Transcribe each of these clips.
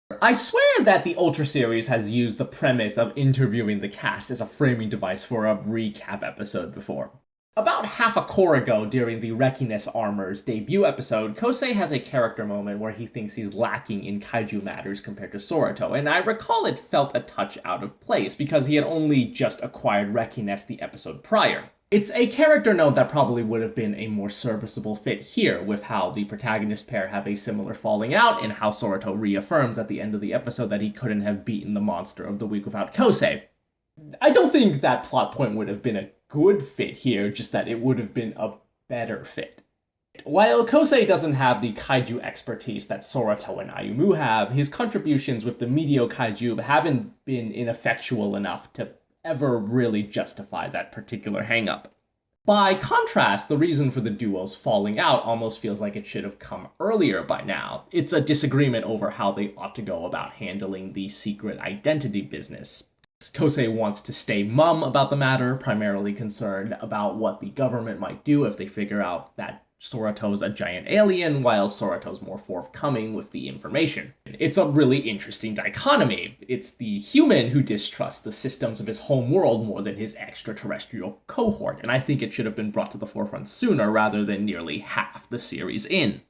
I swear that the Ultra series has used the premise of interviewing the cast as a framing device for a recap episode before. About half a core ago, during the Rekiness Armor's debut episode, Kosei has a character moment where he thinks he's lacking in kaiju matters compared to Soroto, and I recall it felt a touch out of place because he had only just acquired Rekiness the episode prior. It's a character note that probably would have been a more serviceable fit here, with how the protagonist pair have a similar falling out, and how Soroto reaffirms at the end of the episode that he couldn't have beaten the monster of the week without Kosei. I don't think that plot point would have been a good fit here, just that it would have been a better fit. While Kosei doesn't have the kaiju expertise that Soroto and Ayumu have, his contributions with the Medio Kaiju haven't been ineffectual enough to ever really justify that particular hang-up. By contrast, the reason for the duo's falling out almost feels like it should have come earlier by now. It's a disagreement over how they ought to go about handling the secret identity business. Kosei wants to stay mum about the matter, primarily concerned about what the government might do if they figure out that Soroto's a giant alien, while Soroto's more forthcoming with the information. It's a really interesting dichotomy. It's the human who distrusts the systems of his home world more than his extraterrestrial cohort, and I think it should have been brought to the forefront sooner rather than nearly half the series in.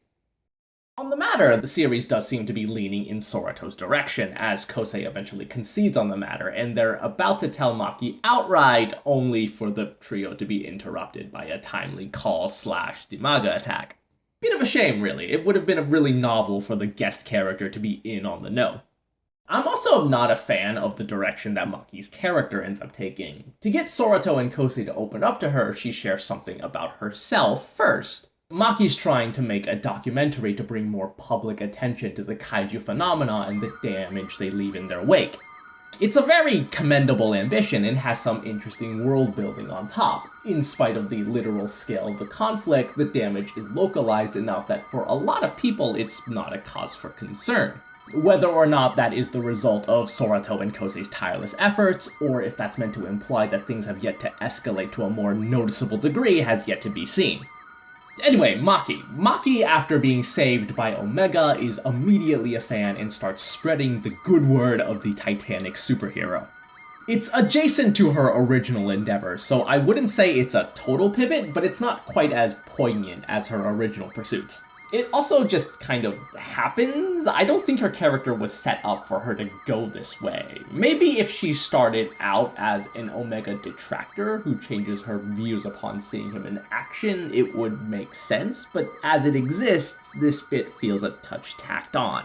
On the matter, the series does seem to be leaning in Soroto's direction, as Kosei eventually concedes on the matter, and they're about to tell Maki outright, only for the trio to be interrupted by a timely call/Demaga attack. Bit of a shame, really. It would have been really novel for the guest character to be in on the know. I'm also not a fan of the direction that Maki's character ends up taking. To get Soroto and Kosei to open up to her, she shares something about herself first. Maki's trying to make a documentary to bring more public attention to the kaiju phenomena and the damage they leave in their wake. It's a very commendable ambition and has some interesting world building on top. In spite of the literal scale of the conflict, the damage is localized enough that for a lot of people it's not a cause for concern. Whether or not that is the result of Soroto and Kosei's tireless efforts, or if that's meant to imply that things have yet to escalate to a more noticeable degree, has yet to be seen. Anyway, Maki. Maki, after being saved by Omega, is immediately a fan and starts spreading the good word of the Titanic superhero. It's adjacent to her original endeavor, so I wouldn't say it's a total pivot, but it's not quite as poignant as her original pursuits. It also just kind of happens. I don't think her character was set up for her to go this way. Maybe if she started out as an Omega detractor who changes her views upon seeing him in action, it would make sense, but as it exists, this bit feels a touch tacked on.